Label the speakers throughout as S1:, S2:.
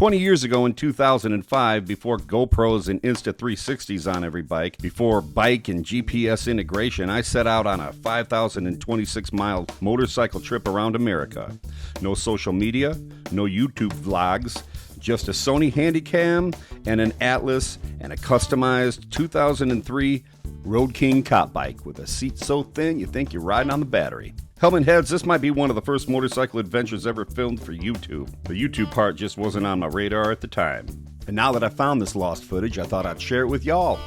S1: 20 years ago in 2005, before GoPros and Insta360s on every bike, before bike and GPS integration, I set out on a 5,026-mile motorcycle trip around America. No social media, no YouTube vlogs, just a Sony Handycam and an Atlas and a customized 2003 Road King cop bike with a seat so thin you think you're riding on the battery. Helmet heads, this might be one of the first motorcycle adventures ever filmed for YouTube. The YouTube part just wasn't on my radar at the time. And now that I found this lost footage, I thought I'd share it with y'all.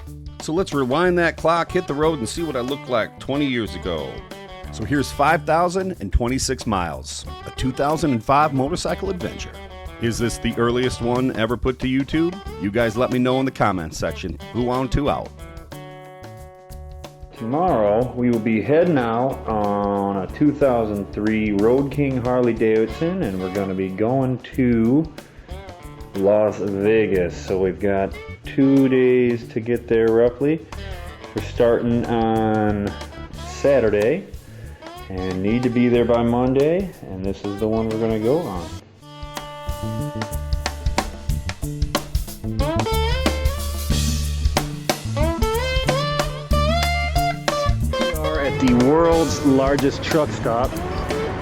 S1: So let's rewind that clock, hit the road, and see what I looked like 20 years ago. So here's 5,026 miles, a 2005 motorcycle adventure. Is this the earliest one ever put to YouTube? You guys let me know in the comments section. Who on, two out.
S2: Tomorrow we will be heading out on a 2003 Road King Harley-Davidson, and we're going to be going to Las Vegas. So we've got 2 days to get there roughly. We're starting on Saturday and need to be there by Monday, and this is the one we're going to go on. The world's largest truck stop.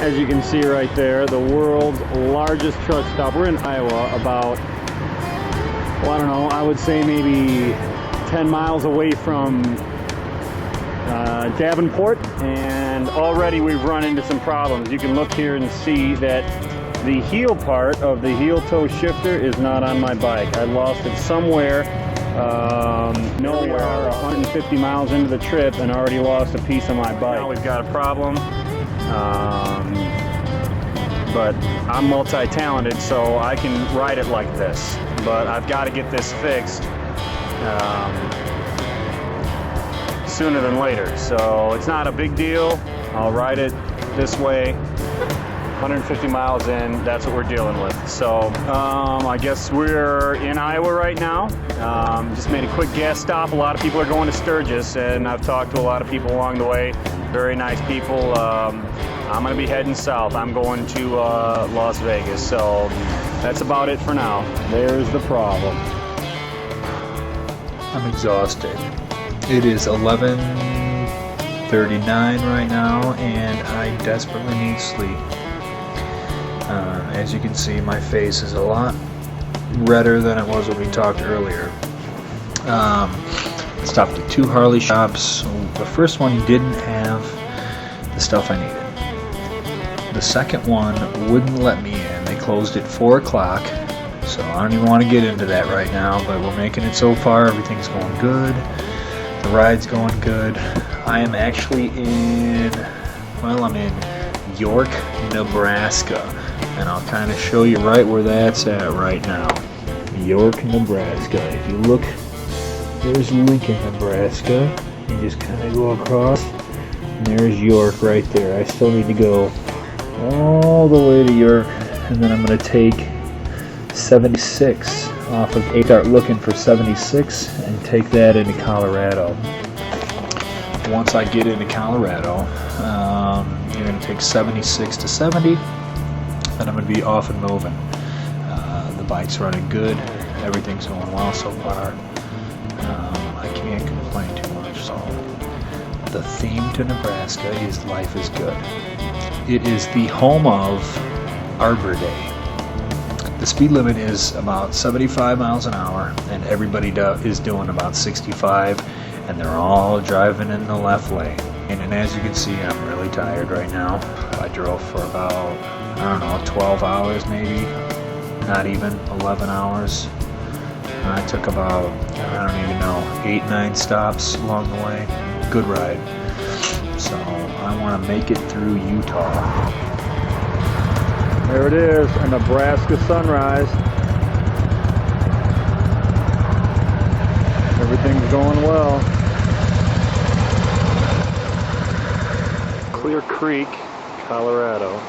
S2: As you can see right there, the world's largest truck stop. We're in Iowa, about, well, I don't know, I would say maybe 10 miles away from Davenport, and already we've run into some problems. You can look here and see that the heel part of the heel toe shifter is not on my bike. I lost it somewhere. Nowhere, 150 miles into the trip, and already lost a piece of my bike. Now we've got a problem, but I'm multi-talented, so I can ride it like this. But I've got to get this fixed sooner than later. So it's not a big deal. I'll ride it this way. 150 miles in, that's what we're dealing with. So I guess we're in Iowa right now. Just made a quick gas stop. A lot of people are going to Sturgis, and I've talked to a lot of people along the way. Very nice people. I'm gonna be heading south. I'm going to Las Vegas. So that's about it for now. There's the problem.
S3: I'm exhausted. It is 11:39 right now, and I desperately need sleep. As you can see, my face is a lot redder than it was when we talked earlier. Stopped at 2 Harley shops. The first one didn't have the stuff I needed. The second one wouldn't let me in. They closed at 4 o'clock, so I don't even want to get into that right now, but we're making it so far. Everything's going good. The ride's going good. I am actually I'm in York, Nebraska. And I'll kind of show you right where that's at right now. York, Nebraska. If you look, there's Lincoln, Nebraska. You just kind of go across, and there's York right there. I still need to go all the way to York, and then I'm going to take 76 off of 8. Start looking for 76 and take that into Colorado. Once I get into Colorado, you're going to take 76 to 70. And I'm going to be off and moving. The bike's running good. Everything's going well so far. I can't complain too much. So the theme to Nebraska is life is good. It is the home of Arbor Day. The speed limit is about 75 miles an hour, and everybody is doing about 65, and they're all driving in the left lane. And as you can see, I'm really tired right now. I drove for about, 12 hours maybe, not even 11 hours. I took about, 8, 9 stops along the way. Good ride. So I want to make it through Utah.
S2: There it is, a Nebraska sunrise. Everything's going well. Clear Creek, Colorado.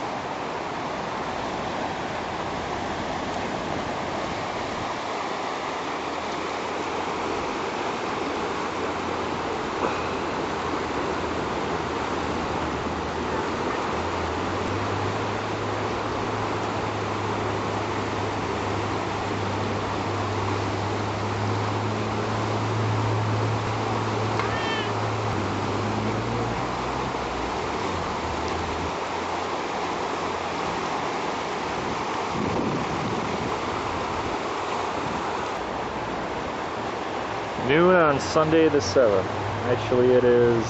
S2: Noon on Sunday the 7th. Actually, it is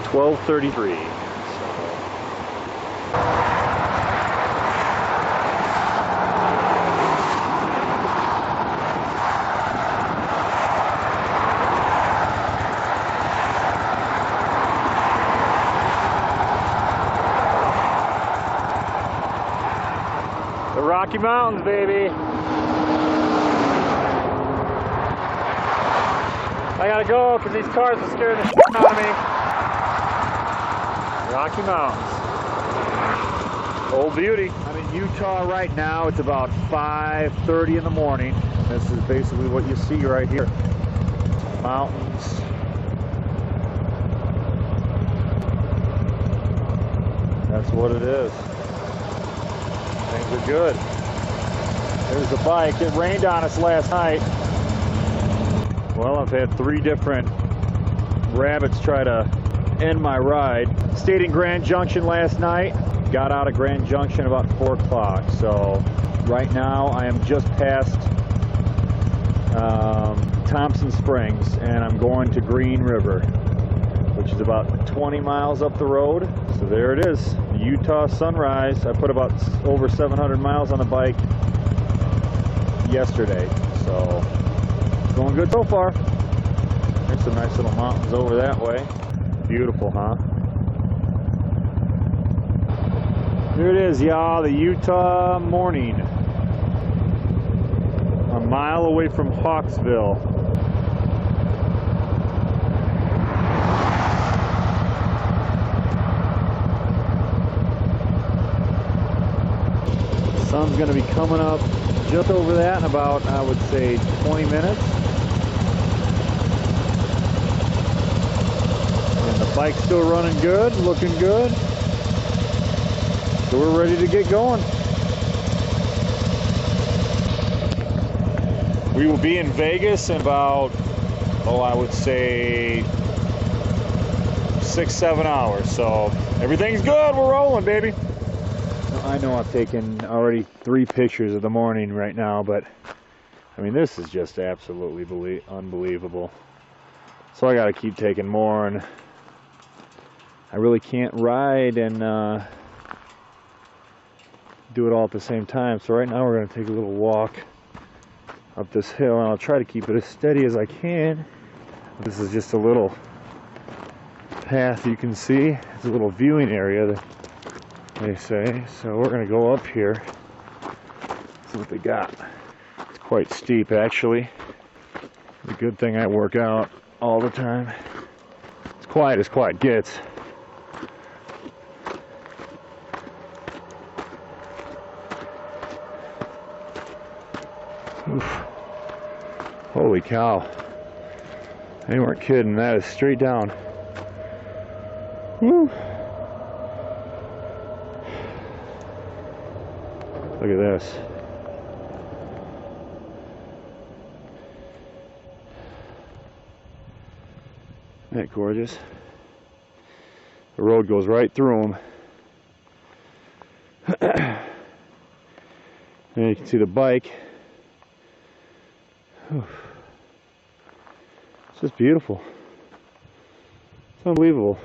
S2: 12:33. The Rocky Mountains, baby. I gotta go because these cars are scaring the shit out of me. Rocky Mountains. Old beauty. I'm in Utah right now. It's about 5:30 in the morning. This is basically what you see right here. Mountains. That's what it is. Things are good. There's the bike. It rained on us last night. Well, I've had 3 different rabbits try to end my ride. Stayed in Grand Junction last night. Got out of Grand Junction about 4 o'clock. So right now I am just past Thompson Springs and I'm going to Green River, which is about 20 miles up the road. So there it is, Utah sunrise. I put about over 700 miles on the bike yesterday. So going good so far. There's some nice little mountains over that way. Beautiful, huh? Here it is, y'all, the Utah morning. A mile away from Hawksville. The sun's going to be coming up just over that in about, I would say, 20 minutes. And the bike's still running good, looking good. So we're ready to get going. We will be in Vegas in about, I would say 6-7 hours. So everything's good, we're rolling, baby. I know I've taken already 3 pictures of the morning right now, but I mean, this is just absolutely unbelievable. So I gotta keep taking more, and I really can't ride and do it all at the same time. So right now we're gonna take a little walk up this hill, and I'll try to keep it as steady as I can. This is just a little path you can see. It's a little viewing area that they say. So we're gonna go up here, see what they got. It's quite steep, actually. It's a good thing I work out all the time. It's quiet as quiet gets. Oof. Holy cow. They weren't kidding. That is straight down. Woo. Look at this. Isn't that gorgeous? The road goes right through them. And you can see the bike. Whew. It's just beautiful. It's unbelievable.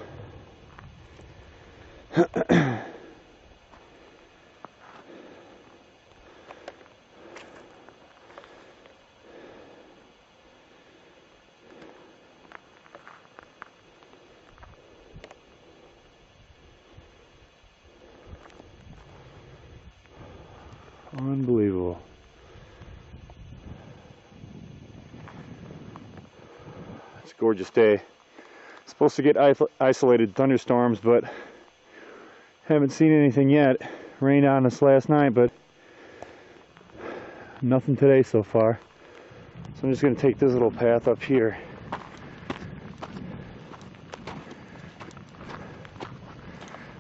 S2: Unbelievable. It's a gorgeous day. Supposed to get isolated thunderstorms, but haven't seen anything yet. Rained on us last night, but nothing today so far. So I'm just going to take this little path up here.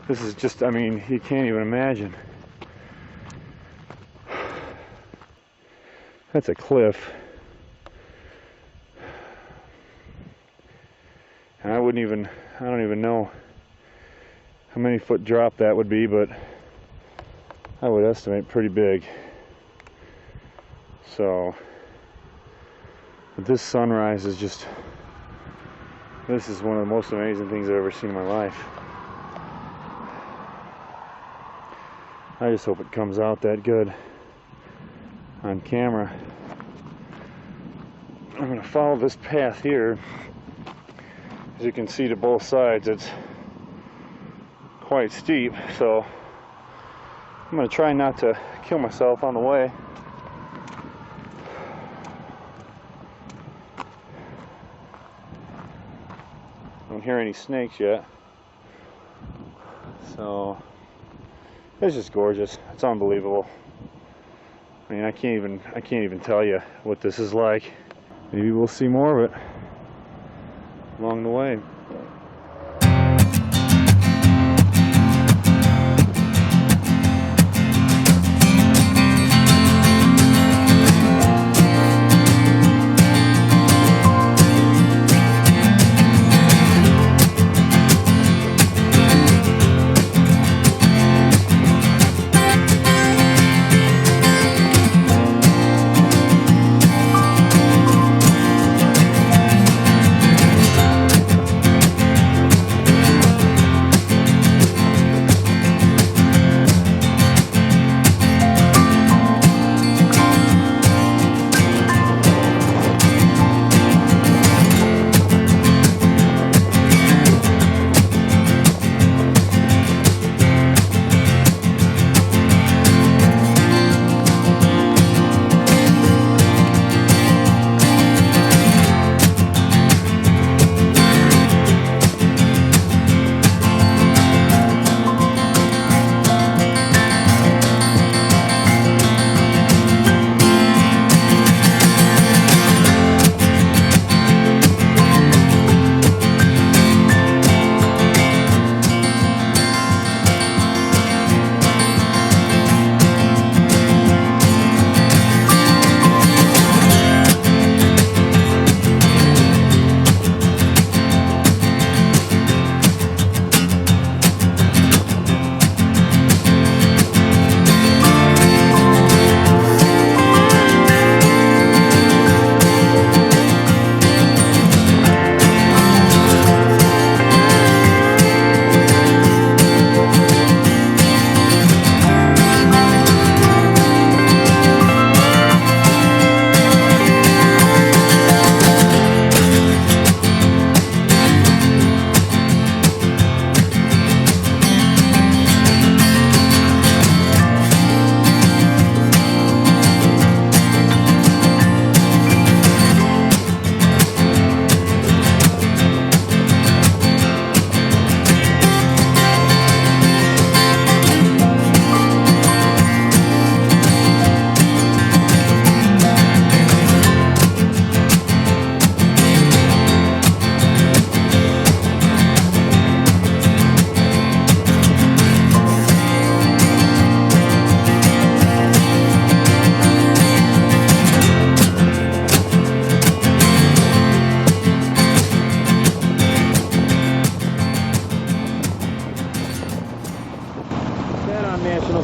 S2: This is just, I mean, you can't even imagine. That's a cliff. And I don't even know how many foot drop that would be, but I would estimate pretty big. So But this sunrise is just, this is one of the most amazing things I've ever seen in my life. I just hope it comes out that good on camera. I'm going to follow this path here. As you can see to both sides, it's quite steep, so I'm going to try not to kill myself on the way. Don't hear any snakes yet, so it's just gorgeous. It's unbelievable. I mean, I can't even tell you what this is like. Maybe we'll see more of it along the way.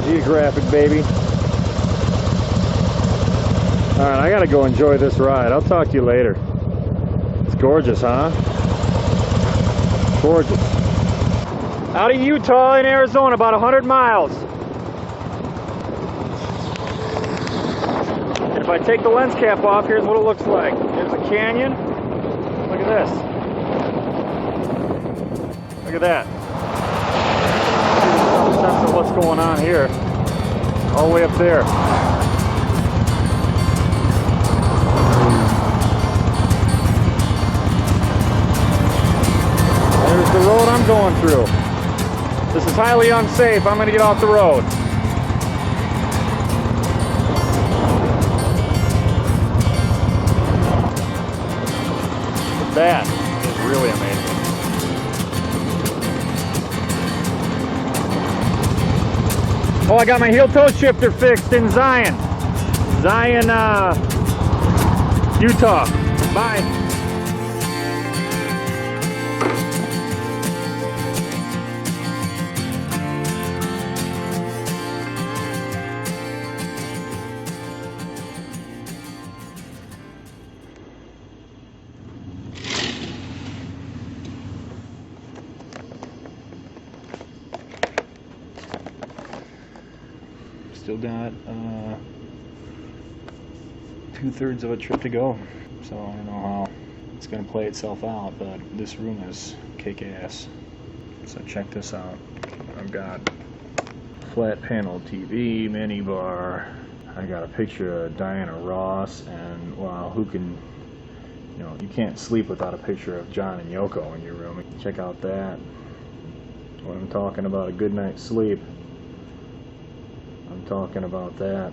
S2: Geographic, baby. Alright, I gotta go enjoy this ride. I'll talk to you later. It's gorgeous, huh? Gorgeous. Out of Utah in Arizona, about 100 miles. And if I take the lens cap off, here's what it looks like. There's a canyon. Look at this. Look at that. Sense of what's going on here. All the way up there. There's the road I'm going through. This is highly unsafe. I'm going to get off the road. That is really amazing. Oh, I got my heel toe shifter fixed in Zion, Utah. Bye.
S3: Still got 2/3 of a trip to go, so I don't know how it's gonna play itself out, but this room is kick-ass. So check this out. I've got flat panel TV, mini bar. I got a picture of Diana Ross, and wow, who can, you know, you can't sleep without a picture of John and Yoko in your room. Check out that. When I'm talking about a good night's sleep, I'm talking about that.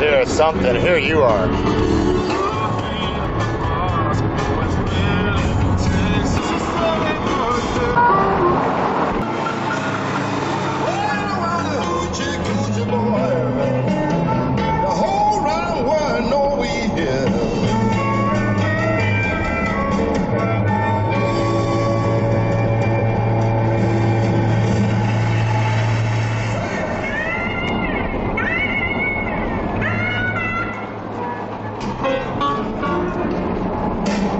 S4: Here's something, here you are.
S5: The whole round world know we here.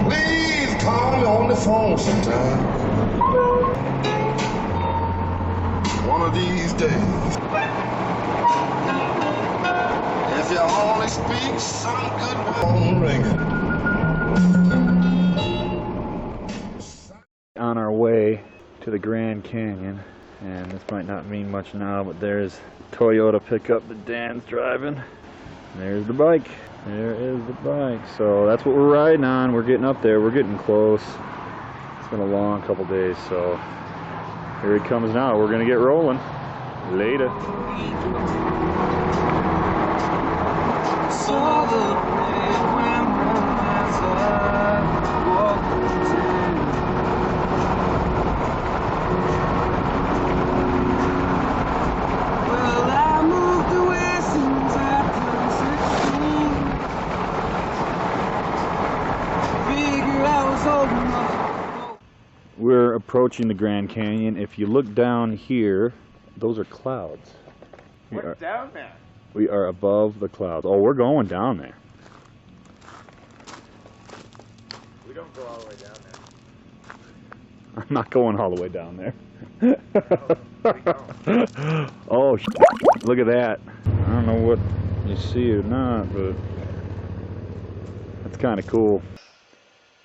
S5: Please call me on the phone sometime. One of these days. If you only speak some good phone ringing.
S3: On our way to the Grand Canyon, and this might not mean much now, but there's Toyota pickup that Dan's driving. There's the bike. There is the bike. So that's what we're riding on. We're getting up there. We're getting close. It's been a long couple days, so here he comes now. We're gonna get rolling. Later. We're approaching the Grand Canyon. If you look down here, those are clouds.
S4: What's down there?
S3: We are above the clouds. Oh, we're going down there.
S4: We don't go all the way down there.
S3: I'm not going all the way down there.
S4: Oh,
S3: oh, look at that. I don't know what you see or not, but that's kind of cool.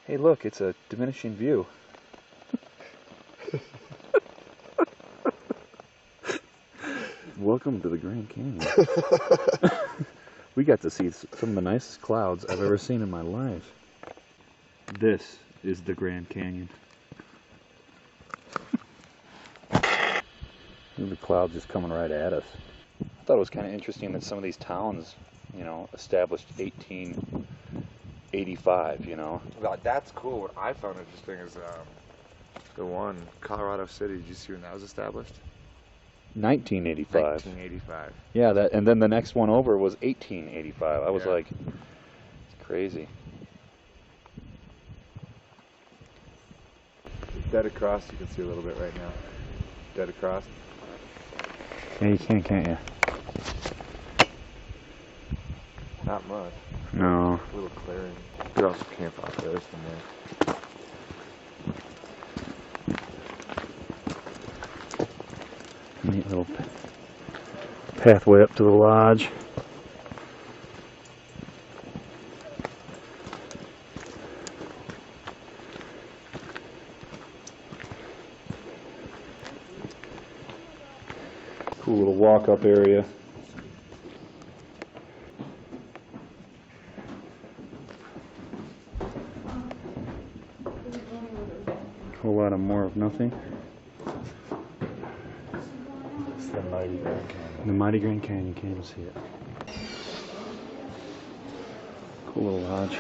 S3: Hey, look, it's a diminishing view. Welcome to the Grand Canyon. We got to see some of the nicest clouds I've ever seen in my life. This is the Grand Canyon. The clouds just coming right at us. I thought it was kind of interesting that some of these towns, you know, established 1885, you know.
S4: Well, that's cool. What I found interesting is the one, Colorado City. Did you see when that was established?
S3: 1985.
S4: 1985.
S3: Yeah, that, and then the next one over was 1885. I was
S4: Yeah.
S3: like, it's crazy.
S4: Dead across, you can see a little bit right now. Dead across.
S3: Yeah, you can, can't you?
S4: Not much.
S3: No.
S4: A little clearing. You could also camp out there somewhere.
S3: Neat little pathway up to the lodge. Cool little walk-up area. Whole lot of more of nothing.
S4: It's the mighty Grand Canyon.
S3: The mighty Grand Canyon, can't even see it. Cool little lodge.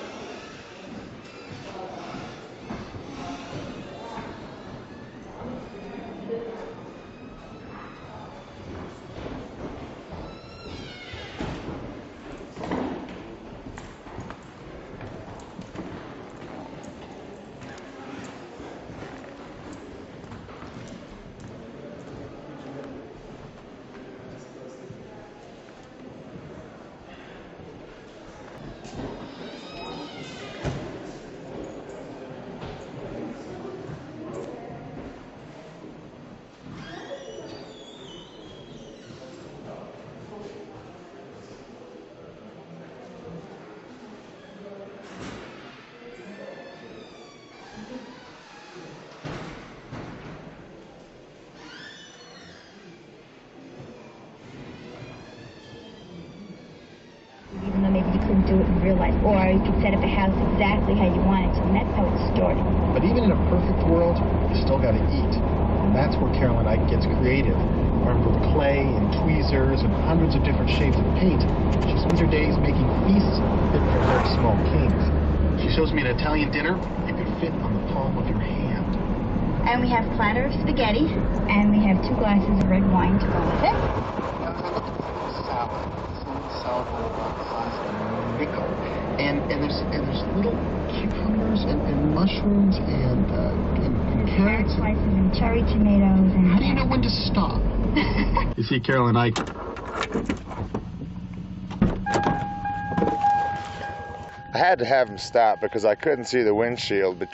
S6: actually do it in real life. Or you could set up a house exactly how you want it to, and that's how it's stored.
S7: But even in a perfect world, you still got to eat. And that's where Carolyn Ike gets creative. Armed with clay and tweezers and hundreds of different shapes of paint, she spends her days making feasts fit for very small kings. She shows me an Italian dinner you can fit on the palm of your hand.
S6: And we have platter of spaghetti, and we have 2 glasses of red wine to go with it.
S7: Salad. Salad bowl about the size of a nickel. And there's little cucumbers and mushrooms and
S6: Carrot
S7: carrots.
S6: slices and cherry tomatoes. And
S7: How do you know when to stop? You see Carolyn Ike.
S4: I had to have him stop because I couldn't see the windshield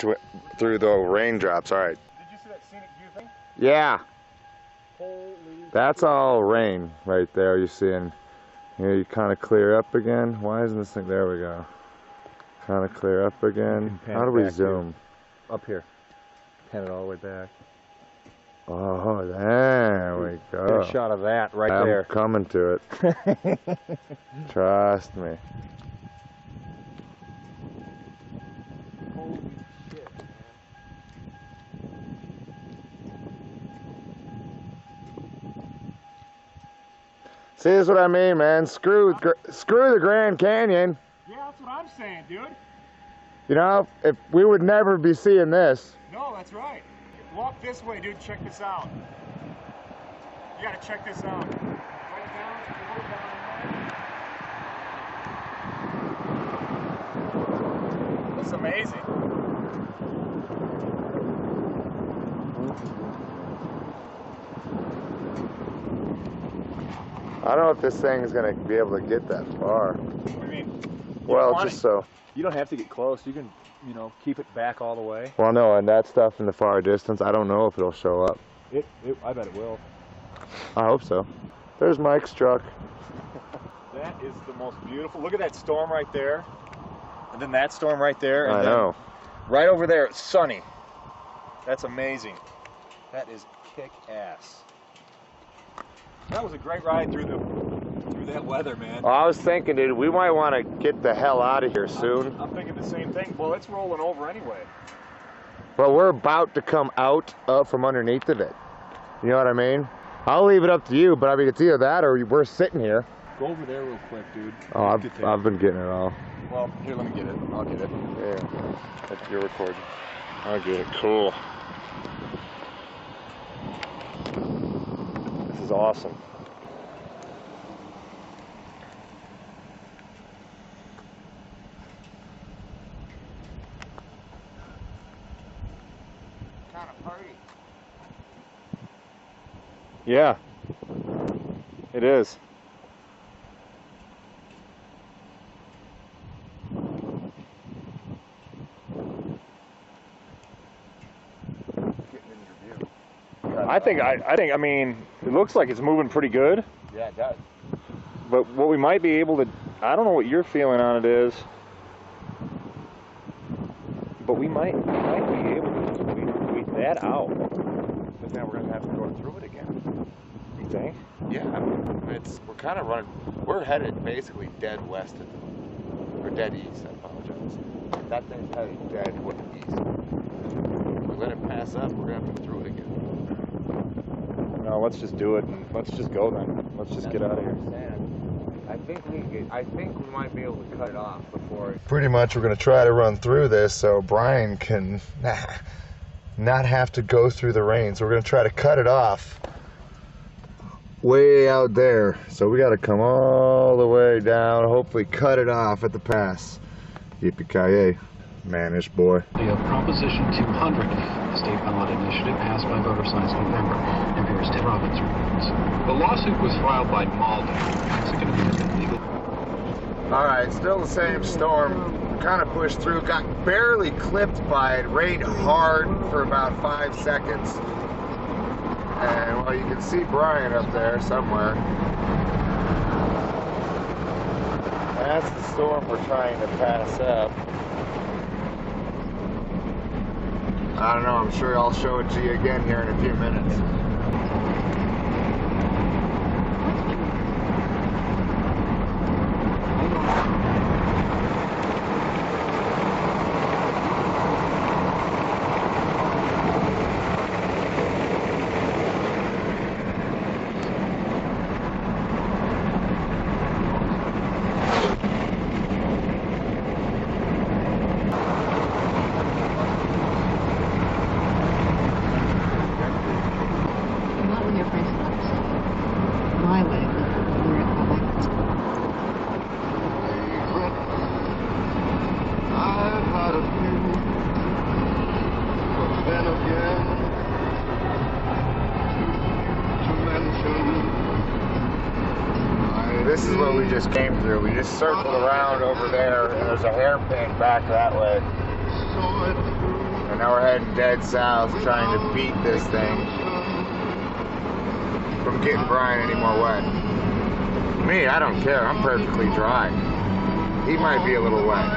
S4: through the raindrops. All right.
S2: Did you see that scenic view thing?
S4: Yeah.
S2: Holy.
S4: That's all rain right there. You see, and here you kind of clear up again. Why isn't this thing? There we go. Kind of clear up again. How do we zoom?
S8: Up here. Pan it all the way back.
S4: Oh, there we go.
S8: Get a shot of that right there.
S4: I'm coming to it. Trust me.
S2: Holy shit, man.
S4: See, this is what I mean, man. Screw the Grand Canyon.
S2: Yeah, that's what I'm saying, dude.
S4: You know, if we would never be seeing this.
S2: No, that's right. Walk this way, dude. Check this out. You gotta check this out. Right down, go down. That's amazing.
S4: I don't know if this thing is going to be able to get that far.
S2: What do you mean?
S4: Well, just so.
S8: You don't have to get close. You can, you know, keep it back all the way.
S4: Well, no, and that stuff in the far distance, I don't know if it'll show up.
S8: I bet it will.
S4: I hope so. There's Mike's truck.
S8: That is the most beautiful. Look at that storm right there. And then that storm right there. And
S4: I
S8: then
S4: know.
S8: right over there, it's sunny. That's amazing. That is kick-ass. That was a great ride through that weather, man.
S4: Well, I was thinking, dude, we might want to get the hell out of here soon.
S2: I'm thinking the same thing. Well, it's rolling over anyway.
S4: But we're about to come out from underneath of it. You know what I mean? I'll leave it up to you, but I mean, it's either that or we're sitting here.
S8: Go over there real quick, dude.
S4: Oh, I've been getting it all.
S8: Well, here, let me get it. I'll get it.
S4: Yeah, you're recording. I'll get it. Cool.
S8: This is awesome.
S4: Kind of party.
S8: Yeah, it is. I mean, it looks like it's moving pretty good.
S4: Yeah, it does.
S8: But what we might be able to, I don't know what your feeling on it is, but we might be able to tweet that out.
S4: But now we're gonna have to go through it again.
S8: You think?
S4: Yeah, I mean, we're kind of running. We're headed basically dead west or dead east. I apologize. That thing's headed dead east. If we let it pass up, we're gonna have to through it again.
S8: No, let's just do it and let's just go then. Let's just get out of here.
S9: I think we might be able to cut it off before.
S4: Pretty much, we're gonna try to run through this so Brian can not have to go through the rain. So we're gonna try to cut it off way out there. So we gotta come all the way down, hopefully cut it off at the pass. Yippee-ki-yay, manish boy.
S7: The Proposition 200, the state ballot initiative passed by voters last November. NPR's Ted Robbins reports. The lawsuit was filed by Malden, Mexican American legal.
S4: All right, still the same storm. Kind of pushed through, got barely clipped by it, rained hard for about 5 seconds. And well, you can see Brian up there somewhere. That's the storm we're trying to pass up. I don't know, I'm sure I'll show it to you again here in a few minutes. this is what we just came through. We just circled around over there, and there's a hairpin back that way. And now we're heading dead south, trying to beat this thing from getting Brian any more wet. Me, I don't care. I'm perfectly dry. He might be a little wet.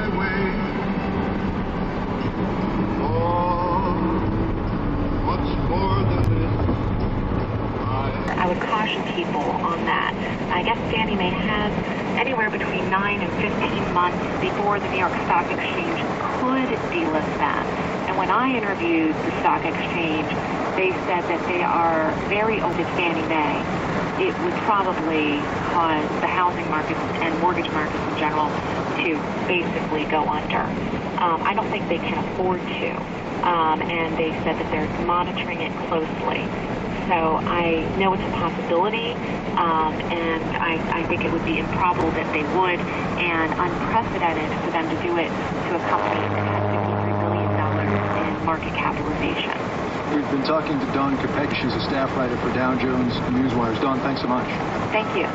S10: I would caution people on that. I guess Danny may have anywhere between 9 and 15 months before the New York Stock Exchange could delist that. And when I interviewed the stock exchange, they said that they are very open to Fannie Mae. It would probably cause the housing markets and mortgage markets in general to basically go under. I don't think they can afford to. And they said that they're monitoring it closely. So I know it's a possibility, and I think it would be improbable that they would, and unprecedented for them to do it to a company that has $53 billion in market capitalization.
S7: We've been talking to Dawn Capek. She's a staff writer for Dow Jones Newswires. Dawn, thanks so much.
S10: Thank you.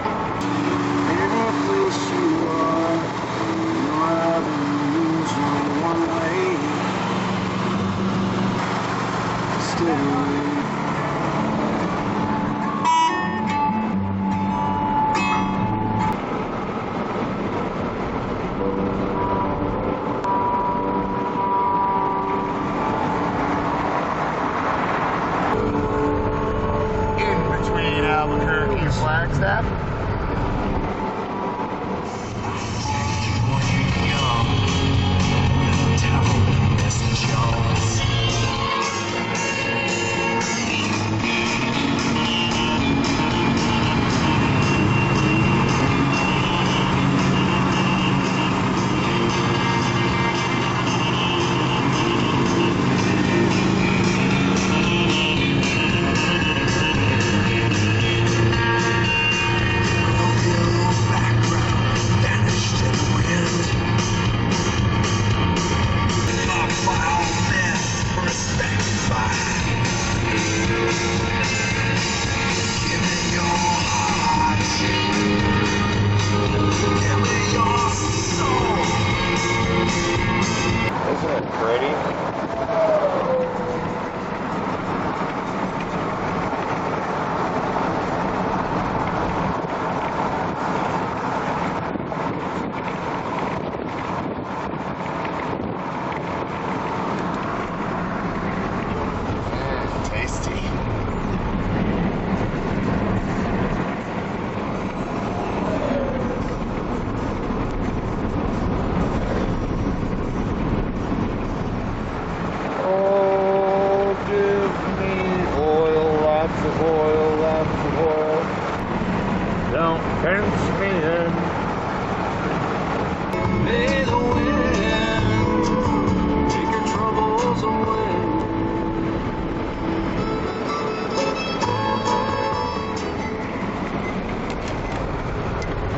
S4: Albuquerque and Flagstaff.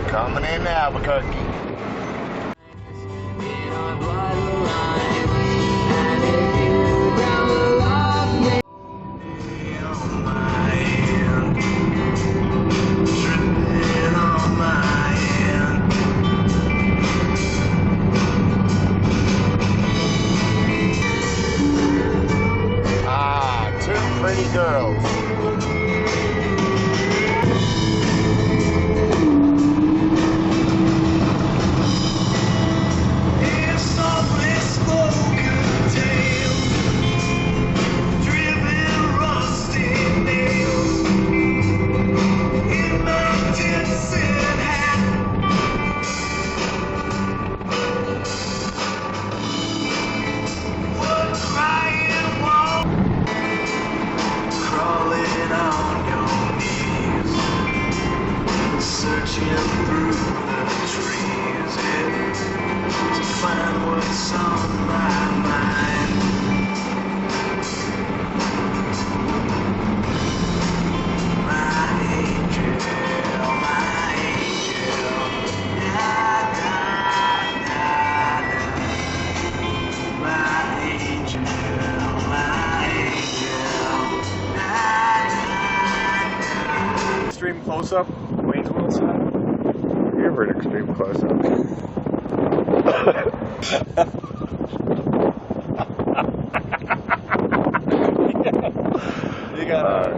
S4: Coming in Albuquerque. Pretty girls.
S8: Close up, Wayne's World side.
S4: for an extreme close-up.
S8: You got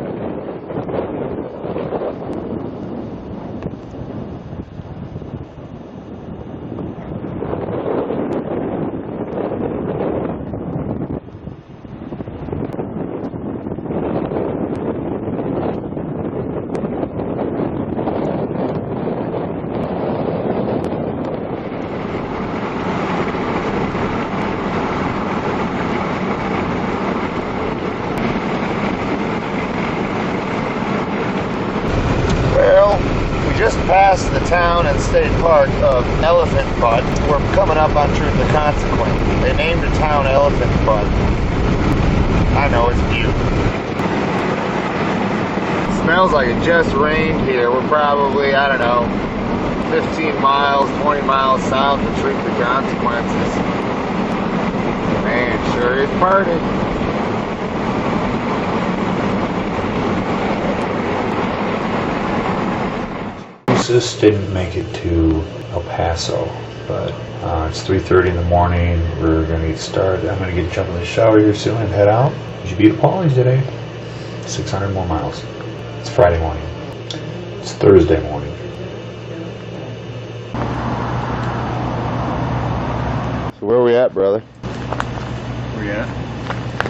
S4: just past the town and state park of Elephant Butt. We're coming up on Truth or Consequence. They named the town Elephant Butt. I know, it's cute. It smells like it just rained here. We're probably, I don't know, 15 miles, 20 miles south of Truth or Consequences. Man, sure is party.
S3: This didn't make it to El Paso, but it's 3:30 in the morning. We're gonna get started. I'm gonna jump in the shower here soon and head out. We should be at Paulie's today. 600 more miles. It's Friday morning. It's Thursday morning.
S4: So where are we at, brother?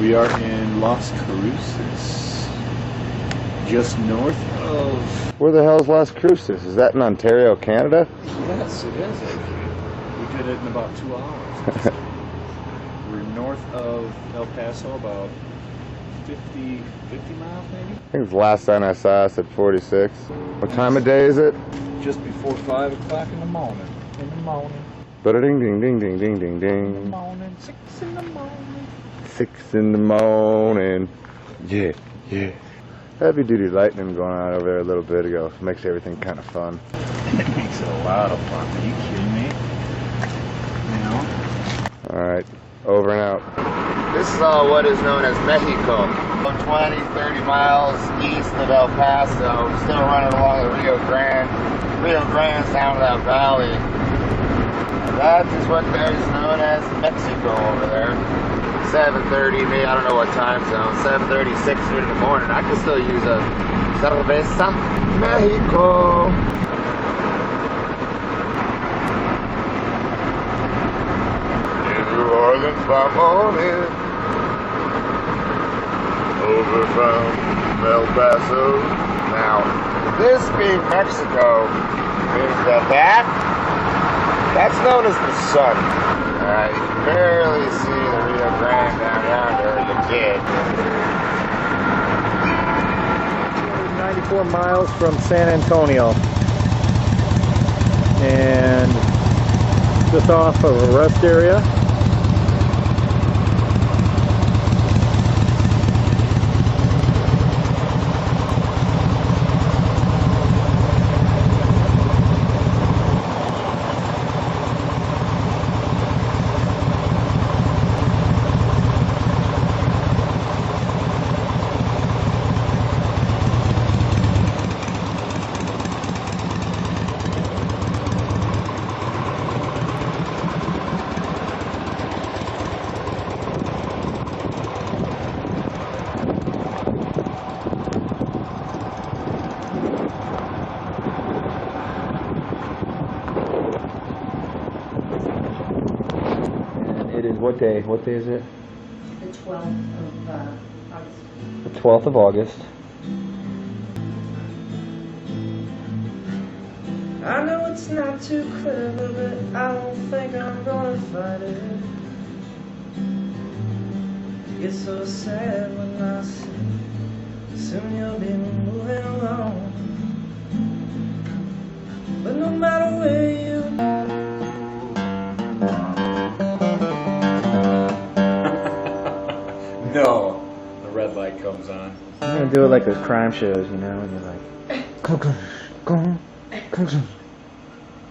S11: We are in Las Cruces, just north of...
S4: Where the hell's Las Cruces? Is that in Ontario, Canada?
S11: Yes, it is actually. We did it in about 2 hours. We're north of El Paso, about 50 miles maybe?
S4: I think the last time I saw us at 46. What time of day is it?
S11: Just before 5 o'clock in the morning.
S4: Ba-da-ding, ding, ding, ding, ding, ding, ding.
S11: 6 in the morning.
S4: 6 in the morning. Yeah. Heavy duty lightning going on over there a little bit ago. Makes everything kind of fun.
S11: It makes it a lot of fun. Are you kidding me?
S4: Alright, over and out. This is what is known as Mexico. 20, 30 miles east of El Paso. Still running along the Rio Grande. Rio Grande's down to that valley. And that is what is known as Mexico over there. 7:30, maybe, I don't know what time zone. 7:36 in the morning. I could still use a cerveza. Mexico. New Orleans by morning. Over from El Paso. Now, this being Mexico means that's known as the sun. You can barely see the Rio Grande down yonder. You did.
S12: 294 miles from San Antonio. And just off of a rest area. What day? What day is it?
S13: The 12th of August.
S12: The 12th of August.
S14: I know it's not too clever, but I don't think I'm gonna fight it. It's so sad when I see soon you'll be moving along. But no matter where you
S8: No, the red light comes on.
S12: I'm gonna do it like those crime shows, you know, and you're like,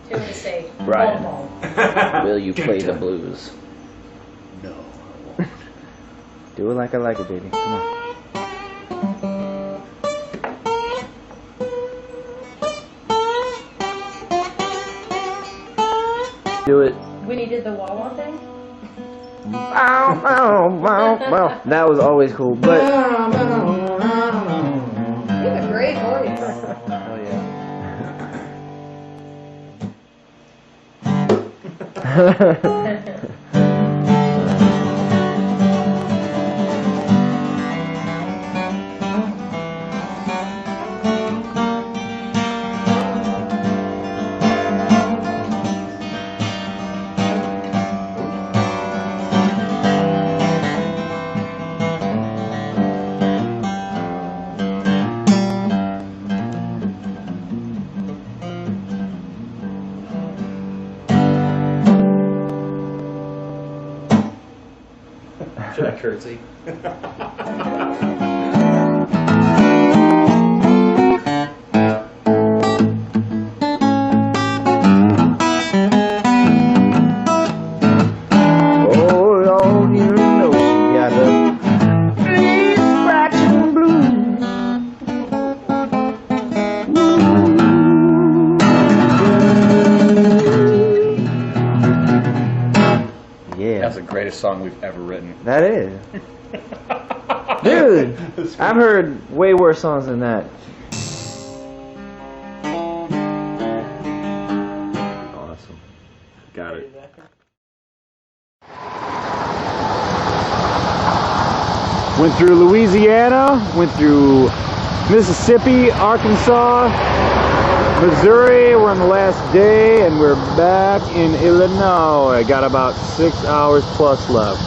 S13: You're gonna say,
S12: Brian,
S13: "Boom,
S12: will you play the blues?
S11: No, I won't.
S12: Do it like I like it, baby. Come on.
S15: Do it.
S13: When he did the Wawa thing?
S15: Bow, bow, bow, bow. That was always cool, but...
S13: You have a great voice.
S15: Oh, yeah.
S11: Should I curtsy? That's the greatest song we've ever written.
S15: That is. Dude, I've heard way worse songs than that.
S11: Awesome. Got it.
S2: Went through Louisiana, went through Mississippi, Arkansas, Missouri. We're on the last day and we're back in Illinois. I got about 6 hours plus left.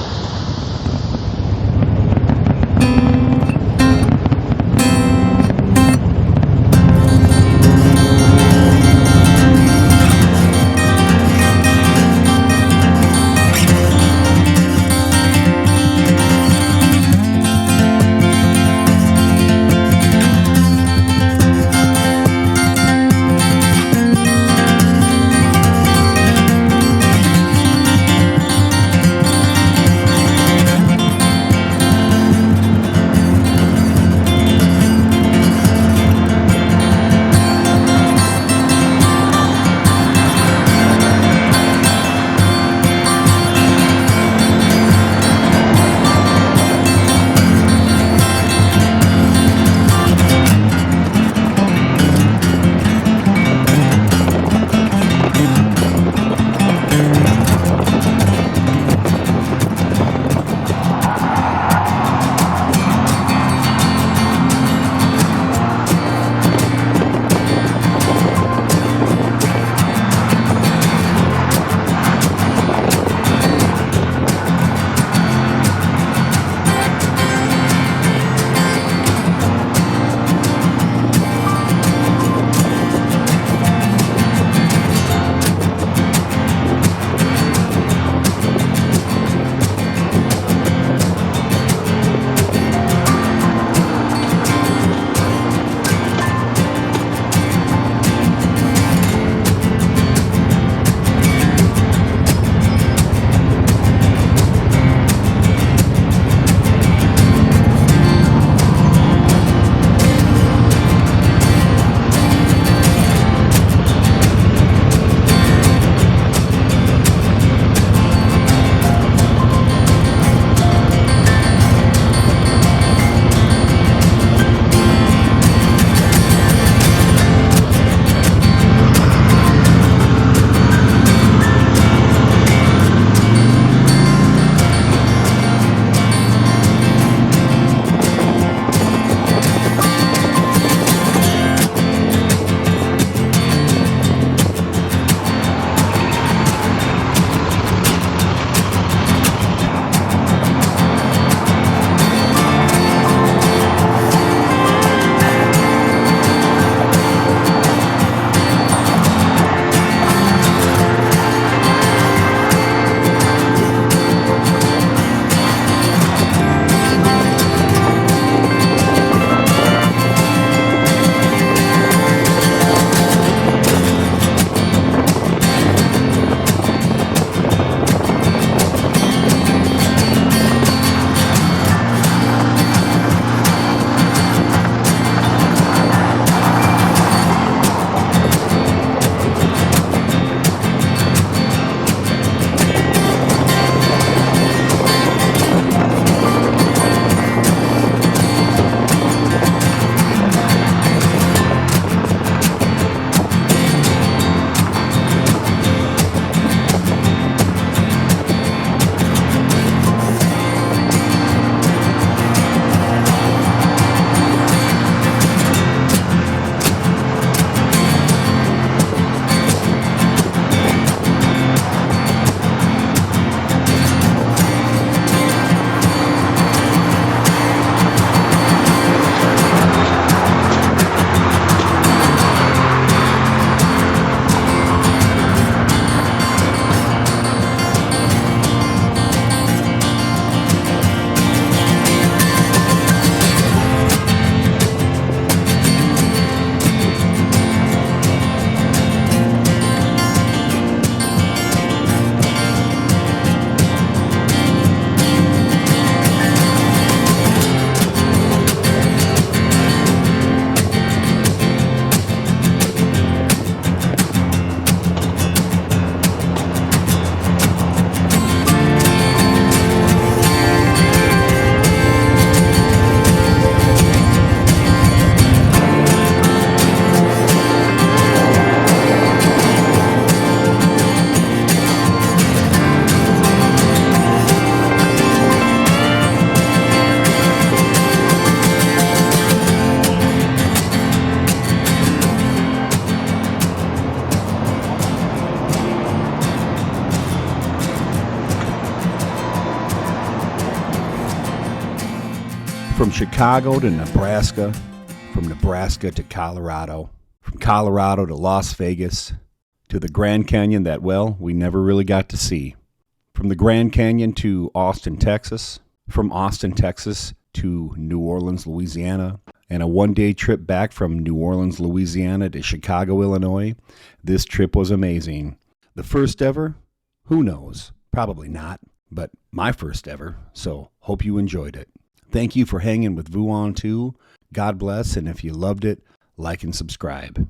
S1: From Chicago to Nebraska, from Nebraska to Colorado, from Colorado to Las Vegas, to the Grand Canyon that, well, we never really got to see. From the Grand Canyon to Austin, Texas, from Austin, Texas to New Orleans, Louisiana, and a one-day trip back from New Orleans, Louisiana to Chicago, Illinois. This trip was amazing. The first ever? Who knows? Probably not, but my first ever, so hope you enjoyed it. Thank you for hanging with Voo On 2. God bless, and if you loved it, like and subscribe.